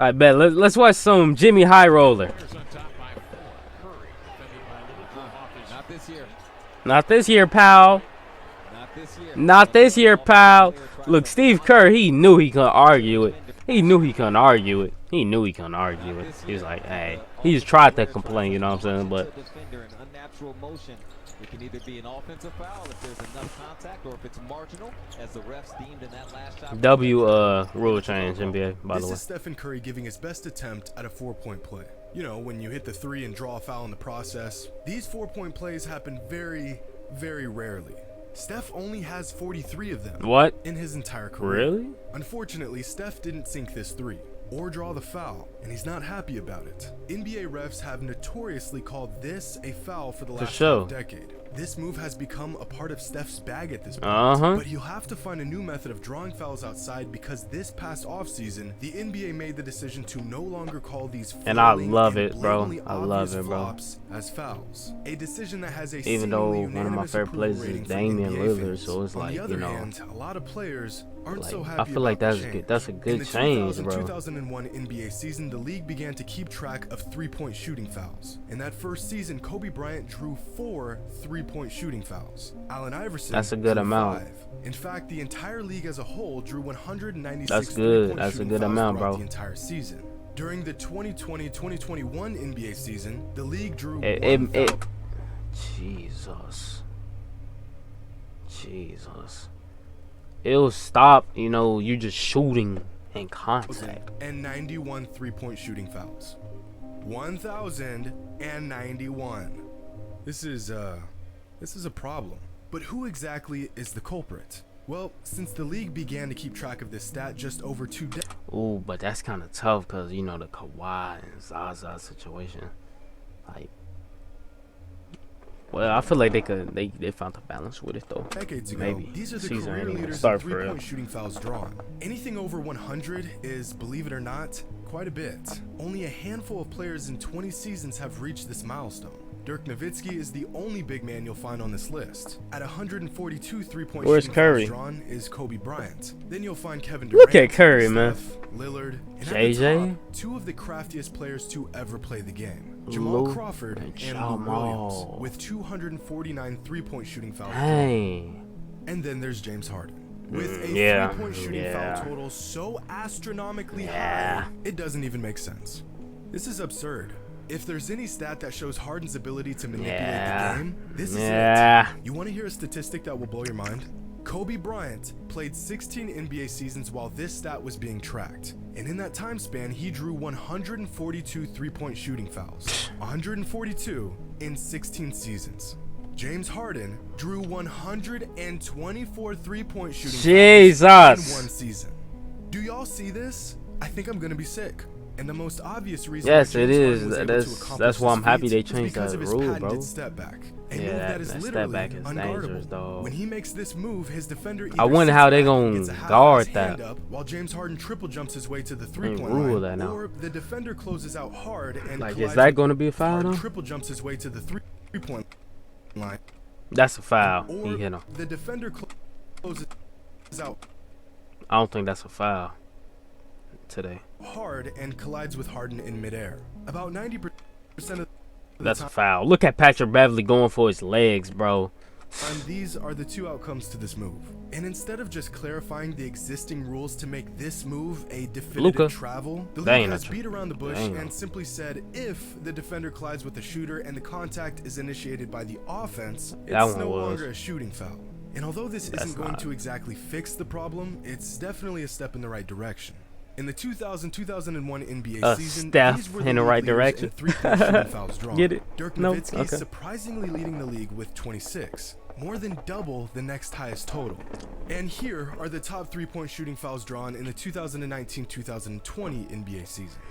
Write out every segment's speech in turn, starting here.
I bet. Let's watch some Jimmy High Roller. Not this year. Not this year, pal. Not this year. Not this year, pal. Look, Steve Kerr, he knew he couldn't argue it. He knew he couldn't argue it. He knew he couldn't argue it. He was like, hey. He just tried to complain, you know what I'm saying? But It can either be an offensive foul if there's enough contact, or if it's marginal, as the refs deemed in that last shot. Rule change, NBA, by the way. This is Stephen Curry giving his best attempt at a 4-point play. You know, when you hit the 3 and draw a foul in the process. These 4-point plays happen very, very rarely. Steph only has 43 of them. What? In his entire career. Really? Unfortunately, Steph didn't sink this 3 or draw the foul, and he's not happy about it. NBA refs have notoriously called this a foul for the last decade. This move has become a part of Steph's bag at this point, but he'll have to find a new method of drawing fouls outside because this past offseason, the NBA made the decision to no longer call these and I love it, bro. I love it, bro. As fouls. A decision that has a even though one of my favorite players is Damian Lillard, so it's like, you know, hand, a lot of players aren't like, so happy I feel like that's good. That's a good change, bro. In the 2001 NBA season, the league began to keep track of 3-point shooting fouls. In that first season, Kobe Bryant drew 4 3-point shooting fouls. Allen Iverson, that's a good amount. 5. In fact, the entire league as a whole drew 196. That's good. That's a good amount, bro. The entire season. During the 2020-2021 NBA season, the league drew Jesus. It'll stop, you know, you just shooting in contact. And 91 3-point shooting fouls. 1,091. This is a problem. But who exactly is the culprit? Well, since the league began to keep track of this stat just over 2 decades. Ooh, but that's kind of tough because, you know, the Kawhi and Zaza situation. Like, well, I feel like they found the balance with it though. Decades ago, maybe these are the season career leaders in 3-point shooting fouls drawn. Anything over 100 is, believe it or not, quite a bit. Only a handful of players in 20 seasons have reached this milestone. Dirk Nowitzki is the only big man you'll find on this list. At 142 3-point shooting fouls drawn is Kobe Bryant. Then you'll find Kevin Durant, look at Curry, Steph, man. Lillard, and JJ, at the top, 2 of the craftiest players to ever play the game. Jamal Crawford and Lou Williams with 249 3-point shooting fouls. Dang. And then there's James Harden with a 3-point shooting foul total so astronomically high, it doesn't even make sense. This is absurd. If there's any stat that shows Harden's ability to manipulate the game, this is it. You want to hear a statistic that will blow your mind? Kobe Bryant played 16 NBA seasons while this stat was being tracked. And in that time span, he drew 142 3-point shooting fouls. 142 in 16 seasons. James Harden drew 124 3-point shooting fouls in 1 season. Do y'all see this? I think I'm gonna be sick. And the most obvious reason yes, it is. That's why I'm happy they changed that rule, bro. Step back. Yeah, that step back is dangerous, dog. When he makes this move, his defender I wonder how they gonna guard that. While James Harden triple jumps his way to the 3-point line, or the defender closes out hard and like, is that gonna be a foul? Though? Triple jumps his way to the 3-point line. That's a foul. Or he hit him. The defender closes out. I don't think that's a foul today. Hard and collides with Harden in midair. About 90% of that's a foul. Look at Patrick Beverly going for his legs, bro. And these are the 2 outcomes to this move. And instead of just clarifying the existing rules to make this move a definitive travel, the league has beat around the bush and simply said if the defender collides with the shooter and the contact is initiated by the offense, it's no longer a shooting foul. And although this isn't going to exactly fix the problem, it's definitely a step in the right direction. In the 2000-2001 NBA season, these were in the right direction. 3-point shooting fouls drawn. Get it? Dirk Nowitzki surprisingly leading the league with 26, more than double the next highest total. And here are the top 3-point shooting fouls drawn in the 2019-2020 NBA season.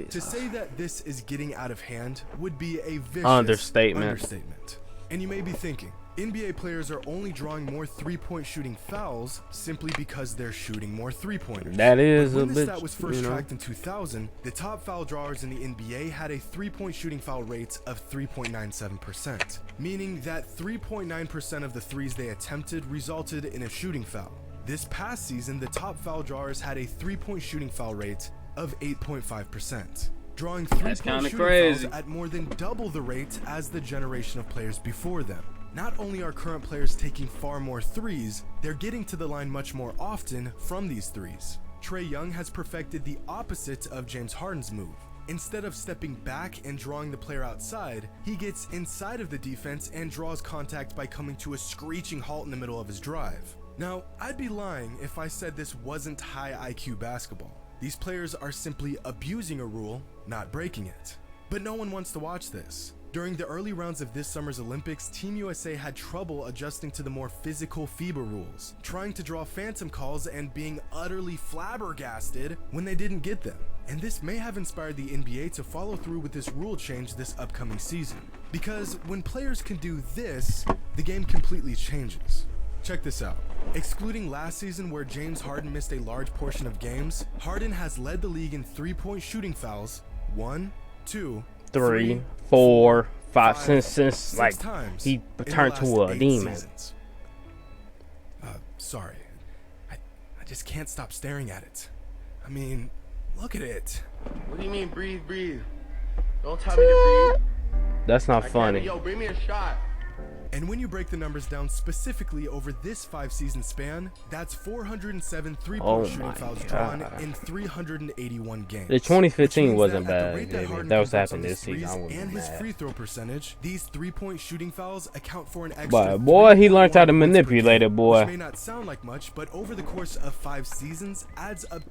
To say that this is getting out of hand would be a vicious understatement. And you may be thinking, NBA players are only drawing more 3-point shooting fouls simply because they're shooting more 3-pointers. That is a bit, when this stat was first tracked in 2000, the top foul drawers in the NBA had a 3-point shooting foul rate of 3.97%, meaning that 3.9% of the threes they attempted resulted in a shooting foul. This past season, the top foul drawers had a 3-point shooting foul rate of 8.5%, drawing 3-point shooting fouls at more than double the rate as the generation of players before them. Not only are current players taking far more threes, they're getting to the line much more often from these threes. Trae Young has perfected the opposite of James Harden's move. Instead of stepping back and drawing the player outside, he gets inside of the defense and draws contact by coming to a screeching halt in the middle of his drive. Now, I'd be lying if I said this wasn't high IQ basketball. These players are simply abusing a rule, not breaking it. But no one wants to watch this. During the early rounds of this summer's Olympics, Team USA had trouble adjusting to the more physical FIBA rules, trying to draw phantom calls and being utterly flabbergasted when they didn't get them. And this may have inspired the NBA to follow through with this rule change this upcoming season. Because when players can do this, the game completely changes. Check this out. Excluding last season where James Harden missed a large portion of games, Harden has led the league in 3-point shooting fouls 1, 2, 3, 4, 5 since like times he turned to a demon. Sorry. I just can't stop staring at it. I mean, look at it. What do you mean breathe? Don't tell me to breathe. That's not funny. Yo, bring me a shot. And when you break the numbers down specifically over this 5-season span, that's 407 3-point shooting fouls drawn in 381 games. The 2015 wasn't that bad. That was happening this season. And his free throw percentage, these 3-point shooting fouls account for an extra. But boy, he learned how to manipulate it, boy. Which may not sound like much, but over the course of 5 seasons adds up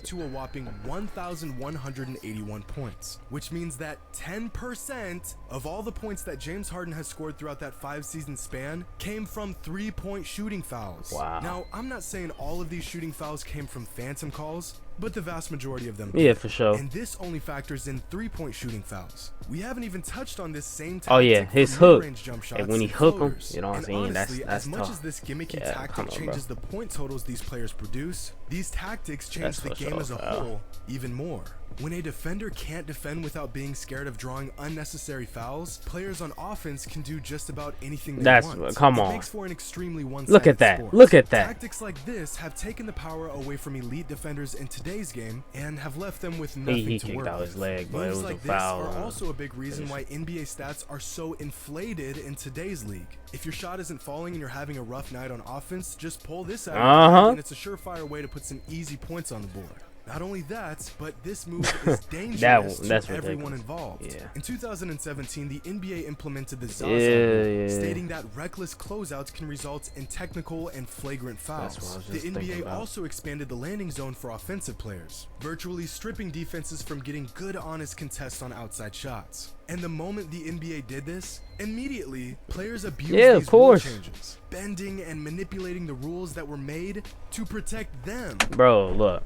to a whopping 1,181 points, which means that 10% of all the points that James Harden has scored throughout that 5-season span came from 3-point shooting fouls. Wow. Now, I'm not saying all of these shooting fouls came from phantom calls, but the vast majority of them yeah, did. for sure. And this only factors in 3-point shooting fouls. We haven't even touched on this same tactic. Oh yeah, his for hook. mid-range jump shots And when he and hook him, floaters. you know what I'm And saying? honestly, That's as much tough. as this gimmicky Yeah, tactic come on, changes bro. the point totals these players produce, these tactics change That's the for game sure, as a foul. whole even more. When a defender can't defend without being scared of drawing unnecessary fouls, players on offense can do just about anything they want. Come It on. makes for an extremely one-sided Look at that. sport. Look at that. Tactics like this have taken the power away from elite defenders in today's game and have left them with nothing He to kicked work out with. his leg, but it Moves was a like foul. this are also a big reason why NBA stats are so inflated in today's league. If your shot isn't falling and you're having a rough night on offense, just pull this out and it's a surefire way to put some easy points on the board. Not only that, but this move is dangerous that's to everyone ridiculous. involved. Yeah. In 2017, the NBA implemented the Zaza Yeah, rule, yeah. stating that reckless closeouts can result in technical and flagrant That's what I fouls. was The just thinking NBA about. also expanded the landing zone for offensive players, virtually stripping defenses from getting good, honest contests on outside shots. And the moment the NBA did this, immediately players abused Yeah, these of course. rule changes, bending and manipulating the rules that were made to protect them. Bro, look.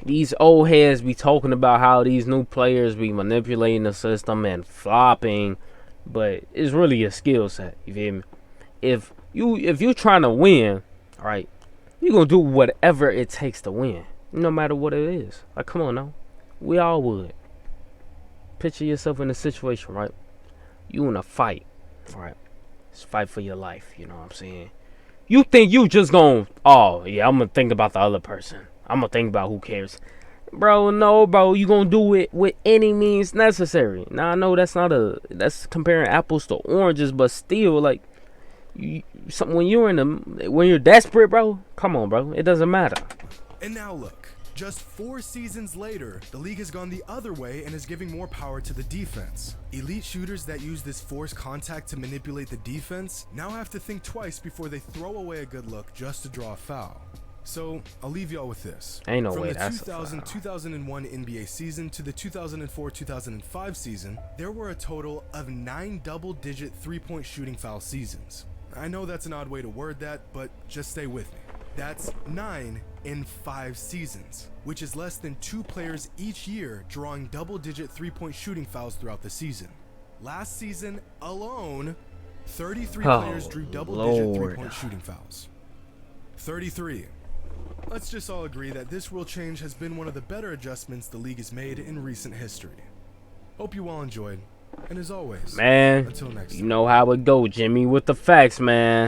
These old heads be talking about how these new players be manipulating the system and flopping, but it's really a skill set. You feel me? If you're trying to win, right, you're gonna do whatever it takes to win, no matter what it is. Like, come on now, we all would. Picture yourself in a situation, right? You in a fight, right? It's a fight for your life. You know what I'm saying? You think you just gonna, oh yeah, I'm gonna think about the other person. I'm gonna think about who cares. Bro, no, bro, you gonna do it with any means necessary. Now I know that's comparing apples to oranges, but still, like, when you're desperate, bro, come on, bro, it doesn't matter. And now look, just 4 seasons later, the league has gone the other way and is giving more power to the defense. Elite shooters that use this forced contact to manipulate the defense now have to think twice before they throw away a good look just to draw a foul. So, I'll leave y'all with this. Ain't no From way the that's a foul. 2000-2001 NBA season to the 2004-2005 season, there were a total of 9 double-digit 3-point shooting foul seasons. I know that's an odd way to word that, but just stay with me. That's 9 in 5 seasons, which is less than 2 players each year drawing double-digit 3-point shooting fouls throughout the season. Last season alone, 33 players drew double-digit 3-point shooting fouls. 33. Let's just all agree that this rule change has been one of the better adjustments the league has made in recent history. Hope you all enjoyed, and as always, Man, until next time. you know how it go, Jimmy, with the facts, man.